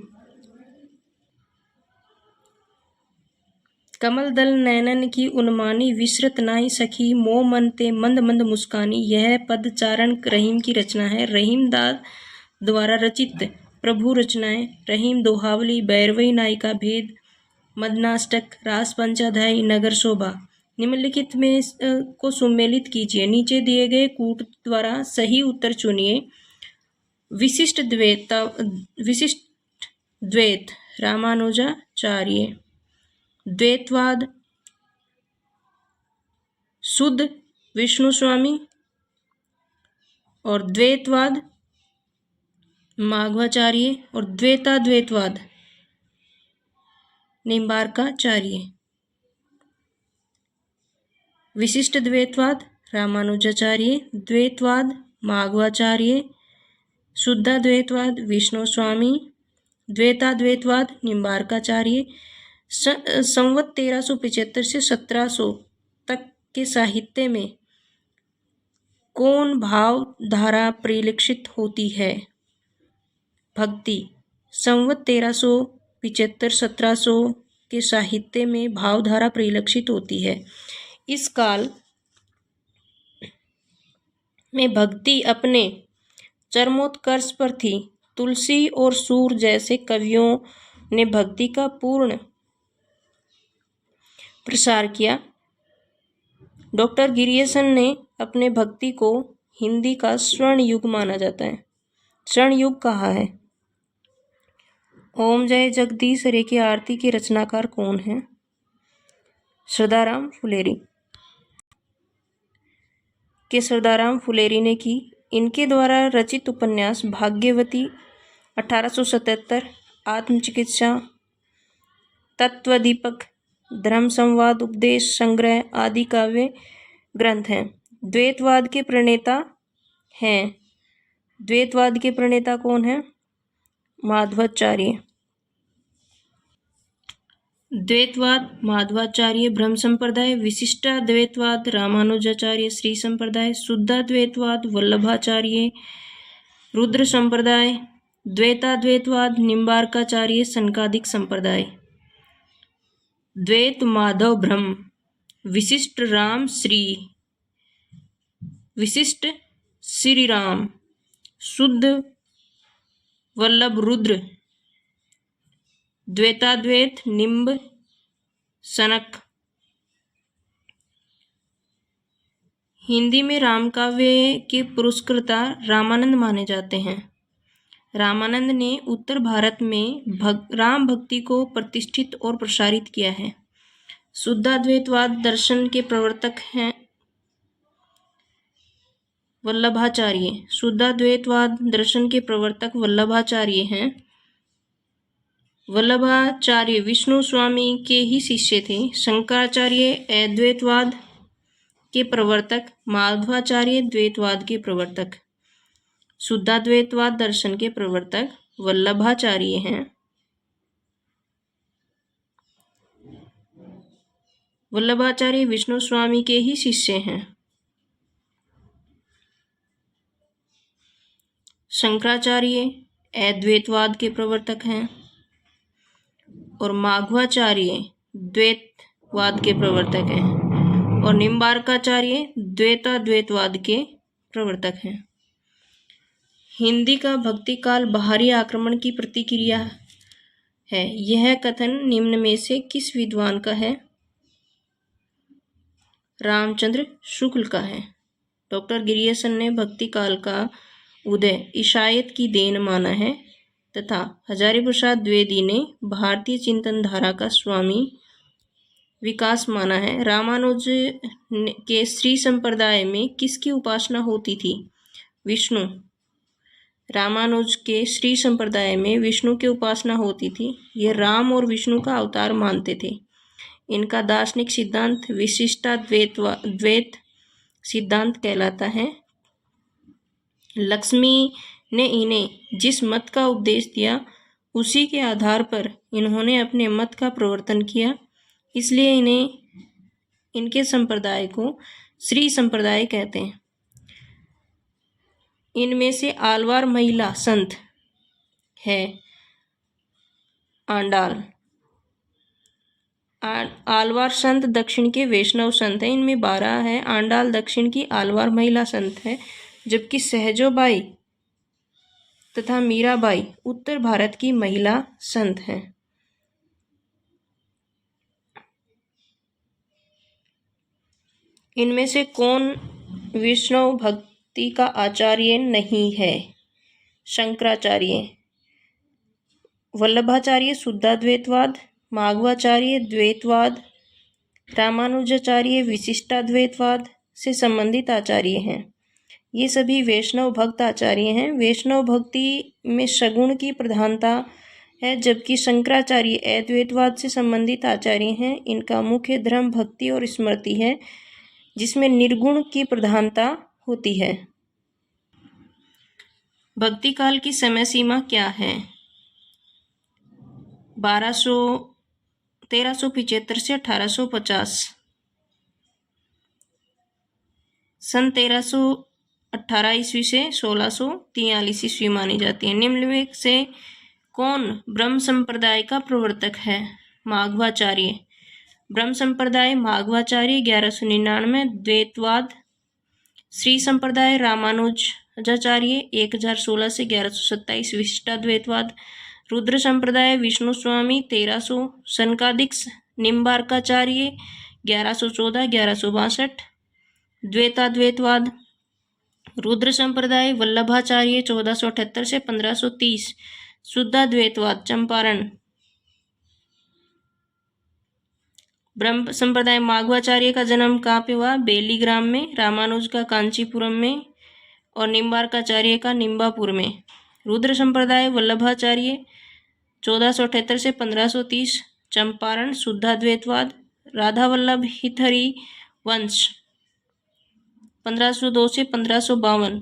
[SPEAKER 1] कमल दल नैनन की उन्मानी विसरत नाही सखी, मोह मनते मंद मंद मुस्कानी। यह पद चारण रहीम की रचना है। रहीम दास द्वारा रचित प्रभु रचनाएं: रहीम दोहावली, भैरवी नायिका भेद, मदनाष्टक, रास पंचाध्यायी, नगर शोभा। निम्नलिखित में को सुमेलित कीजिए। नीचे दिए गए कूट द्वारा सही उत्तर चुनिए। विशिष्ट द्वैत रामानुजाचार्य। द्वैतवाद शुद्ध विष्णु स्वामी और द्वैतवाद माघवाचार्य और द्वैताद्वैतवाद निम्बार्काचार्य। विशिष्ट द्वैतवाद रामानुजाचार्य, द्वैतवाद माघवाचार्य, शुद्धाद्वैतवाद विष्णु स्वामी, द्वैताद्वैतवाद निम्बार्काचार्य। संवत 1375 से 1700 तक के साहित्य में कौन भाव धारा परिलक्षित होती है? भक्ति। संवत 1375-1700 के साहित्य में भावधारा परिलक्षित होती है। इस काल में भक्ति अपने चरमोत्कर्ष पर थी। तुलसी और सूर जैसे कवियों ने भक्ति का पूर्ण प्रसार किया। डॉक्टर गिरियसन ने अपने भक्ति को हिंदी का स्वर्ण युग माना जाता है। स्वर्ण युग कहा है। ओम जय जगदीश हरे की आरती के रचनाकार कौन है? श्रद्धाराम फुलेरी। के श्रद्धाराम फुलेरी ने की। इनके द्वारा रचित उपन्यास भाग्यवती 1877, आत्मचिकित्सा, तत्वदीपक, धर्म संवाद, उपदेश संग्रह आदि काव्य ग्रंथ हैं। द्वैतवाद के प्रणेता हैं। द्वैतवाद के प्रणेता कौन है? माधवाचार्य। द्वैतवाद माधवाचार्य ब्रह्म संप्रदाय, विशिष्टाद्वैतवाद रामानुजाचार्य श्री संप्रदाय, शुद्धाद्वैतवाद वल्लभाचार्य रुद्र संप्रदाय, द्वैताद्वैतवाद निम्बार्काचार्य सनकादिक संप्रदाय। द्वैत माधव ब्रह्म, विशिष्ट राम श्री, विशिष्ट श्री राम, शुद्ध वल्लभ रुद्र, द्वैताद्वैत निम्ब सनक। हिंदी में रामकाव्य के पुरस्कर्ता रामानंद माने जाते हैं। रामानंद ने उत्तर भारत में राम भक्ति को प्रतिष्ठित और प्रसारित किया है। शुद्धाद्वैतवाद दर्शन के प्रवर्तक हैं वल्लभाचार्य। शुद्धाद्वैतवाद दर्शन के प्रवर्तक वल्लभाचार्य हैं। वल्लभाचार्य विष्णु स्वामी के ही शिष्य थे। शंकराचार्य अद्वैतवाद के प्रवर्तक, माधवाचार्य द्वैतवाद के प्रवर्तक। शुद्धाद्वैतवाद दर्शन के प्रवर्तक वल्लभाचार्य हैं। वल्लभाचार्य विष्णु स्वामी के ही शिष्य हैं। शंकराचार्य अद्वैतवाद के प्रवर्तक हैं। और माघवाचार्य द्वैतवाद के प्रवर्तक हैं और निम्बार्काचार्य द्वैताद्वैतवाद के प्रवर्तक हैं। हिंदी का भक्ति काल बाहरी आक्रमण की प्रतिक्रिया है। यह कथन निम्न में से किस विद्वान का है? रामचंद्र शुक्ल का है। डॉक्टर गिरियसन ने भक्ति काल का उदय ईसाईयत की देन माना है तथा हजारी प्रसाद द्विवेदी ने भारतीय चिंतन धारा का स्वामी विकास माना है। रामानुज के श्री संप्रदाय में किसकी उपासना होती थी? विष्णु। रामानुज के श्री संप्रदाय में विष्णु की उपासना होती थी। ये राम और विष्णु का अवतार मानते थे। इनका दार्शनिक सिद्धांत विशिष्टाद्वैत सिद्धांत कहलाता है। लक्ष्मी ने इन्हें जिस मत का उपदेश दिया उसी के आधार पर इन्होंने अपने मत का प्रवर्तन किया, इसलिए इनके संप्रदाय को श्री संप्रदाय कहते हैं। इनमें से आलवार महिला संत है आंडाल। आलवार संत दक्षिण के वैष्णव संत हैं। इनमें 12 है। आंडाल दक्षिण की आलवार महिला संत है, जबकि सहजोबाई तथा मीराबाई उत्तर भारत की महिला संत हैं। इनमें से कौन वैष्णव भक्ति का आचार्य नहीं है? शंकराचार्य। वल्लभाचार्य शुद्धाद्वैतवाद, माघवाचार्य द्वैतवाद, रामानुजाचार्य विशिष्टाद्वैतवाद से संबंधित आचार्य हैं। ये सभी वैष्णव भक्त आचार्य हैं। वैष्णव भक्ति में सगुण की प्रधानता है, जबकि शंकराचार्य अद्वैतवाद से संबंधित आचार्य हैं। इनका मुख्य धर्म भक्ति और स्मृति है, जिसमें निर्गुण की प्रधानता होती है। भक्ति काल की समय सीमा क्या है? 1375 से 1850। सन 1318 ईस्वी से 1643 ईस्वी मानी जाती है। निम्न में से कौन ब्रह्म संप्रदाय का प्रवर्तक है? माघवाचार्य। ब्रह्म संप्रदाय माघवाचार्य 1199, द्वैतवाद श्री संप्रदाय रामानुजाचार्य 1016 से 1127, विशिष्टाद्वैतवाद रुद्र संप्रदाय विष्णु स्वामी 1300, सनकादिक निम्बार्काचार्य 1114 1162, द्वैताद्वैतवाद रुद्र संप्रदाय वल्लभाचार्य 1478 से 1530, शुद्धाद्वैतवाद चंपारण। ब्रह्म संप्रदाय माघवाचार्य का जन्म कहाँ पे हुआ? बेलीग्राम में, रामानुज का कांचीपुरम में और निम्बार्काचार्य का निम्बापुर में। रुद्र संप्रदाय वल्लभाचार्य 1478 से 1530, चंपारण। शुद्धाद्वैतवाद राधा वल्लभ हितहरि वंश 1502 से 1552,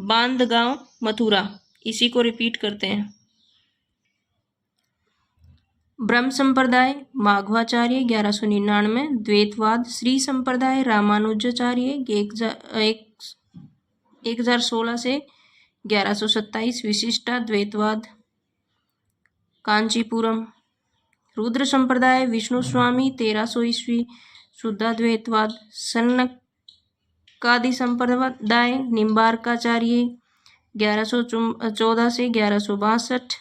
[SPEAKER 1] बांधगांव मथुरा। इसी को रिपीट करते हैं। ब्रह्म संप्रदाय माघवाचार्य 1199, द्वैतवाद श्री संप्रदाय रामानुजाचार्य 1016 से 1127, विशिष्टाद्वैतवाद कांचीपुरम। रुद्र संप्रदाय विष्णु स्वामी 1300 ईस्वी, शुद्धाद्वैतवाद। सनकादि संप्रदाय निम्बार्काचार्य 1114 से 1162,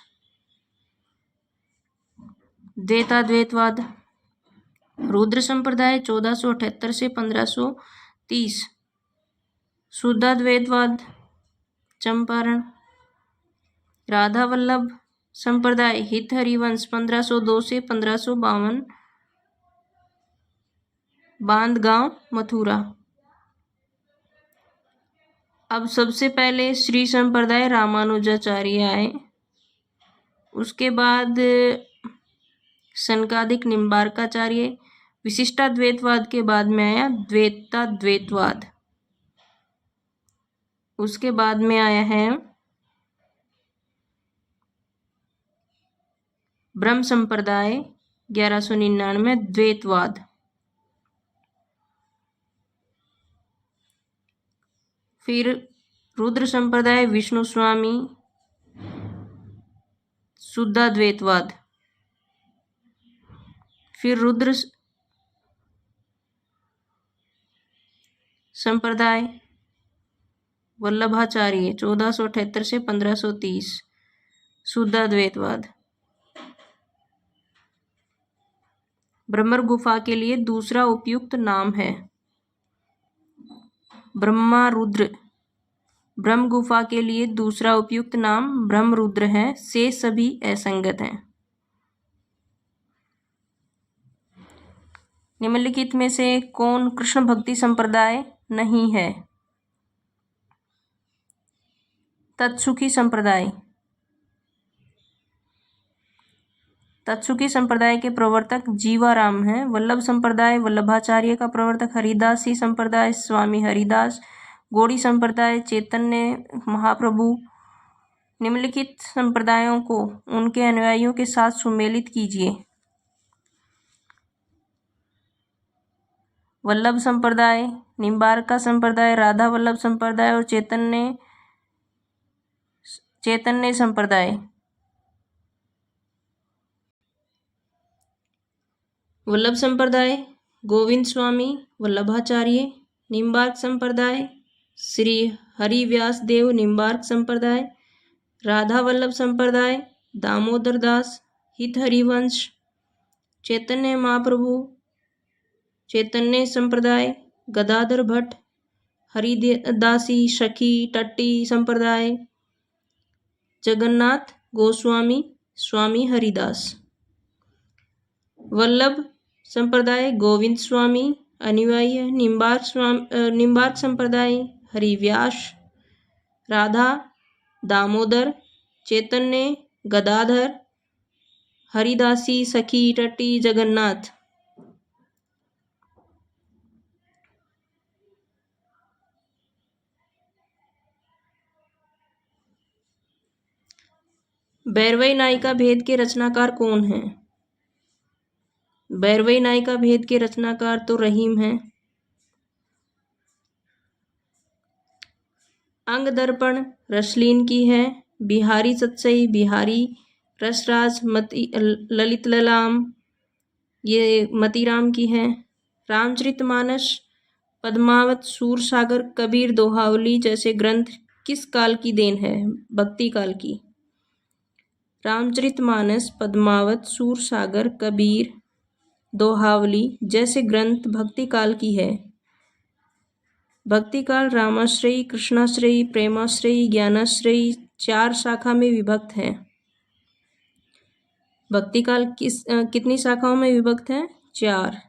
[SPEAKER 1] द्वैताद्वैतवाद। रुद्र संप्रदाय 1478 से 1530, शुद्धाद्वैतवाद चंपारण। राधा वल्लभ संप्रदाय हितहरि वंश 1502 से 1552, बांधगांव मथुरा। अब सबसे पहले श्री संप्रदाय रामानुजाचार्य आए, उसके बाद सनकादिक निम्बार्काचार्य, विशिष्टाद्वैतवाद के बाद में आया द्वैताद्वैतवाद, उसके बाद में आया है ब्रह्म संप्रदाय 1199 द्वैतवाद। फिर रुद्र संप्रदाय विष्णु स्वामी शुद्धाद्वैतवाद। फिर रुद्र संप्रदाय वल्लभाचार्य 1478 से 1530। शुद्धाद्वैतवाद। ब्रह्म गुफा के लिए दूसरा उपयुक्त नाम है ब्रह्मरुद्र। ब्रह्म गुफा के लिए दूसरा उपयुक्त नाम ब्रह्मरुद्र है, से सभी असंगत हैं। निम्नलिखित में से कौन कृष्ण भक्ति संप्रदाय नहीं है? तत्सुखी संप्रदाय। तत्सुखी संप्रदाय के प्रवर्तक जीवाराम हैं। वल्लभ संप्रदाय वल्लभाचार्य का प्रवर्तक हरिदासी संप्रदाय स्वामी हरिदास। गौड़ी संप्रदाय चैतन्य महाप्रभु। निम्नलिखित संप्रदायों को उनके अनुयायियों के साथ सुमेलित कीजिए। वल्लभ संप्रदाय, निम्बार्का संप्रदाय, राधा वल्लभ संप्रदाय और चैतन्य संप्रदाय। वल्लभ संप्रदाय गोविंद स्वामी वल्लभाचार्य। निम्बार्क संप्रदाय श्री हरिव्यास देव निम्बार्क संप्रदाय। राधा वल्लभ संप्रदाय दामोदर दास हित हरिवंश। चैतन्य महाप्रभु चैतन्य संप्रदाय गदाधर भट्ट हरिदासी सखी टट्टी संप्रदाय। जगन्नाथ गोस्वामी स्वामी हरिदास। वल्लभ संप्रदाय गोविंद स्वामी अनुयायी निम्बार्क संप्रदाय हरिव्यास। राधा दामोदर चैतन्य गदाधर हरिदासी सखी टट्टी जगन्नाथ। भैरवई नायिका भेद के रचनाकार कौन हैं? भैरवई नायिका भेद के रचनाकार तो रहीम हैं। अंग दर्पण रसलीन की है। बिहारी सत्सई बिहारी रसराज ललित ललाम ये मतीराम की है। रामचरितमानस पद्मावत सूरसागर कबीर दोहावली जैसे ग्रंथ किस काल की देन है? भक्ति काल की। रामचरितमानस पद्मावत सूरसागर कबीर दोहावली जैसे ग्रंथ भक्ति काल की है। भक्ति काल रामाश्रयी कृष्णाश्रयी प्रेमाश्रयी ज्ञानाश्रयी 4 शाखा में विभक्त है। भक्ति काल कितनी शाखाओं में विभक्त है? 4।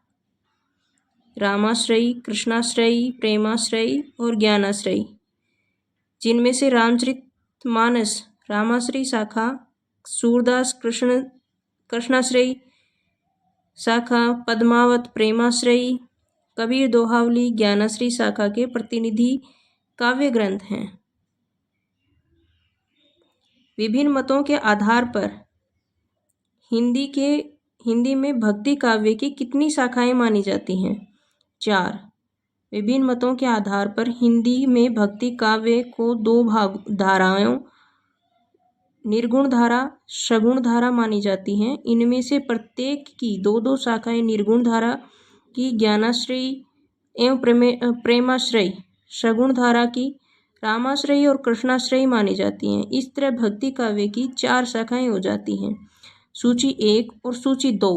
[SPEAKER 1] रामाश्रयी कृष्णाश्रयी प्रेमाश्रयी और ज्ञानाश्रयी, जिनमें से रामचरितमानस रामाश्रयी शाखा, सूरदास कृष्णाश्रयी शाखा, पद्मावत प्रेमाश्रयी, कबीर दोहावली ज्ञानाश्रयी शाखा के प्रतिनिधि काव्य ग्रंथ हैं। विभिन्न मतों के आधार पर हिंदी में भक्ति काव्य की कितनी शाखाएं मानी जाती हैं? 4। विभिन्न मतों के आधार पर हिंदी में भक्ति काव्य को 2 धाराओं निर्गुण धारा सगुण धारा मानी जाती हैं। इनमें से प्रत्येक की 2-2 शाखाएं निर्गुण धारा की ज्ञानाश्रयी एवं प्रेमाश्रयी, सगुण धारा की रामाश्रयी और कृष्णाश्रयी मानी जाती हैं। इस तरह भक्ति काव्य की 4 शाखाएं हो जाती हैं। सूची 1 और सूची 2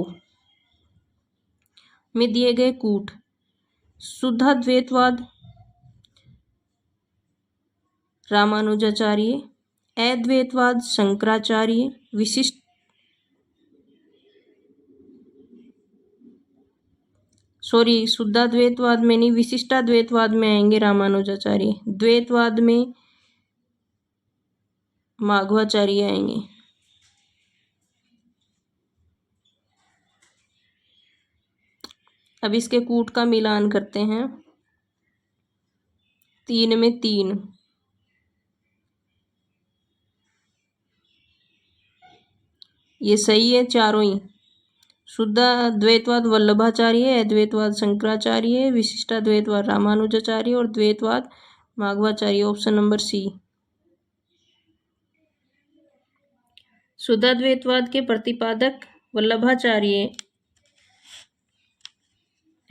[SPEAKER 1] में दिए गए कूट। शुद्धाद्वैतवाद रामानुजाचार्य, अद्वैतवाद शंकराचार्य, शुद्धाद्वैतवाद में नहीं विशिष्टाद्वैतवाद में आएंगे रामानुजाचार्य। द्वैतवाद में माघवाचार्य आएंगे। अब इसके कूट का मिलान करते हैं। 3 में 3, ये सही है चारों ही। शुद्ध अद्वैतवाद वल्लभाचार्य, अद्वैतवाद शंकराचार्य, विशिष्टाद्वैतवाद रामानुजाचार्य और द्वैतवाद माघवाचार्य। Option number C. शुद्धाद्वैतवाद के प्रतिपादक वल्लभाचार्य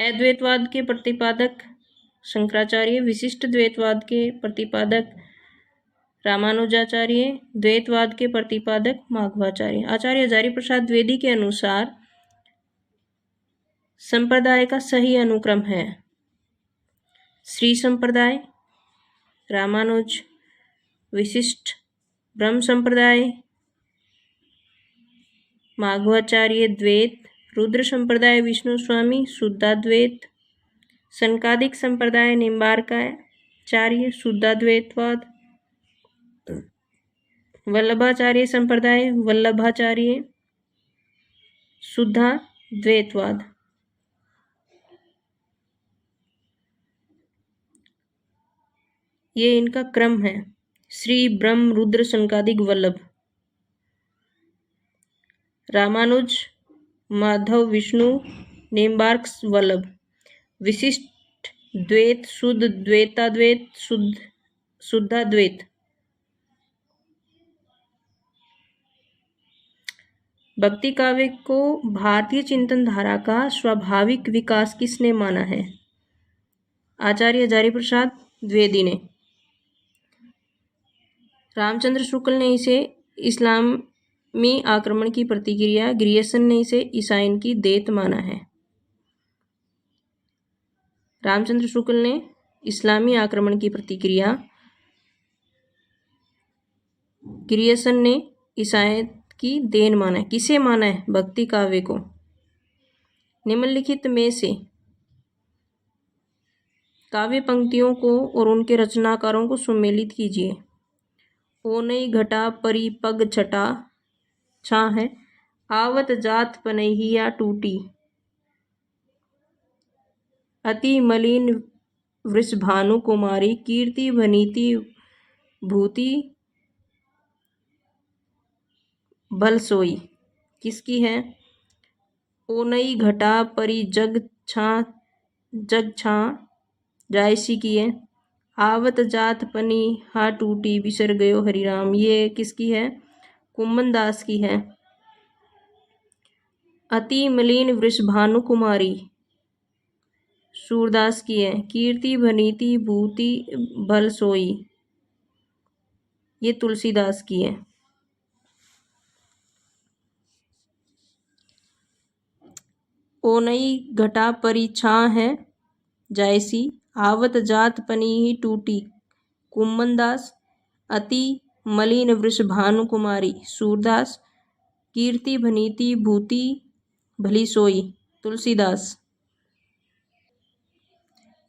[SPEAKER 1] अद्वैतवाद के प्रतिपादक शंकराचार्य, विशिष्ट द्वैतवाद के प्रतिपादक रामानुजाचार्य, द्वैतवाद के प्रतिपादक माधवाचार्य। आचार्य हजारी प्रसाद द्विवेदी के अनुसार संप्रदाय का सही अनुक्रम है श्री संप्रदाय, रामानुज, विशिष्ट, ब्रह्म संप्रदाय, माधवाचार्य द्वैत, रुद्र संप्रदाय विष्णु स्वामी शुद्धाद्वैत, सनकादिक संप्रदाय निम्बार्काचार्य शुद्धाद्वैतवाद, वल्लभाचार्य संप्रदाय वल्लभाचार्य शुद्धाद्वैतवाद। ये इनका क्रम है। श्री ब्रह्म रुद्र सनकादिक वल्लभ, रामानुज माधव विष्णु निम्बार्क वल्लभ, विशिष्ट द्वैत शुद्ध द्वैताद्वैत शुद्धाद्वैत। भक्ति काव्य को भारतीय चिंतन धारा का स्वाभाविक विकास किसने माना है? आचार्य हजारी प्रसाद द्विवेदी ने। रामचंद्र शुक्ल ने इसे इस्लामी आक्रमण की प्रतिक्रिया, ग्रियर्सन ने इसे ईसाइन की देत माना है। रामचंद्र शुक्ल ने इस्लामी आक्रमण की प्रतिक्रिया, ग्रियर्सन ने ईसाई की देन माना है। किसे माना है? भक्ति काव्य को। निम्नलिखित में से काव्य पंक्तियों को और उनके रचनाकारों को सुमेलित कीजिए। ओ नई घटा परी पग छटा छा है, आवत जात पनहिया टूटी, अति मलिन वृषभानु कुमारी, कीर्ति भनीति भूति भल सोई। किसकी है? ओ नई घटा परी जग छा जायसी की है। आवत जात पनी हा टूटी, बिसर गयो हरिराम, ये किसकी है? कुम्मन दास की है। अति मलिन वृषभानु कुमारी सूरदास की है। कीर्ति भनीति भूति भल सोई, ये तुलसीदास की है। ओ नई घटा परी छा है जायसी, आवत जात पनी ही टूटी, कुम्मन दास। अति मलिन वृषभानु कुमारी सूरदास, कीर्ति भनीति भूति भली सोई तुलसीदास।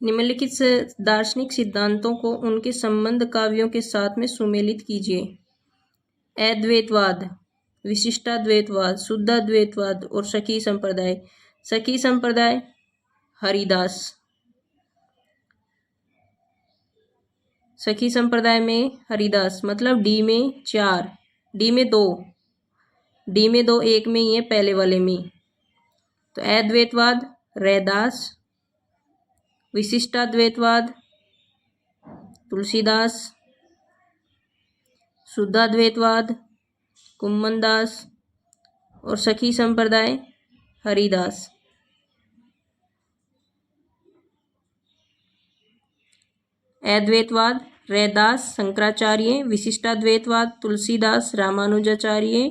[SPEAKER 1] निम्नलिखित दार्शनिक सिद्धांतों को उनके संबंध काव्यों के साथ में सुमेलित कीजिए। अद्वैतवाद, विशिष्टाद्वैतवाद, शुद्धाद्वैतवाद और सखी संप्रदाय। सखी संप्रदाय हरिदास। सखी संप्रदाय में हरिदास मतलब डी में 4, डी में 2, डी में 2, एक में ही है पहले वाले में। तो अद्वैतवाद रैदास, विशिष्टाद्वैतवाद तुलसीदास, शुद्धाद्वैतवाद कुम्मन दास और सखी संप्रदाय हरिदास। अद्वैतवाद रैदास शंकराचार्य, विशिष्टाद्वैतवाद तुलसीदास रामानुजाचार्य,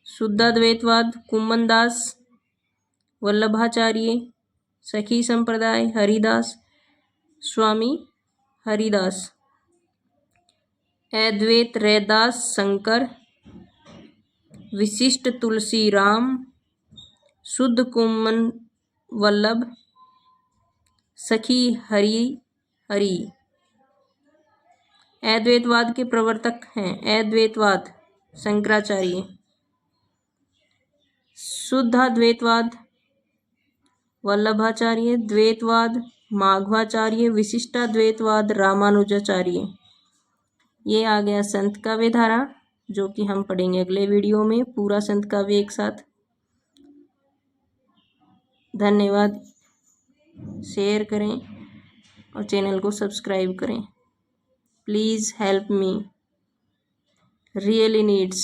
[SPEAKER 1] शुद्धाद्वैतवाद कुम्मन दास वल्लभाचार्य, सखी संप्रदाय हरिदास स्वामी हरिदास। अद्वैत रैदास शंकर, विशिष्ट तुलसी राम, शुद्ध कुम्मन वल्लभ, सखी हरि हरि। अद्वैतवाद के प्रवर्तक हैं अद्वैतवाद शंकराचार्य, शुद्धाद्वैतवाद वल्लभाचार्य, द्वैतवाद माधवाचार्य, विशिष्टाद्वैतवाद रामानुजाचार्य। ये आ गया संत काव्य धारा, जो कि हम पढ़ेंगे अगले वीडियो में पूरा संत काव्य एक साथ। धन्यवाद। शेयर करें और चैनल को सब्सक्राइब करें। Please help me, really needs.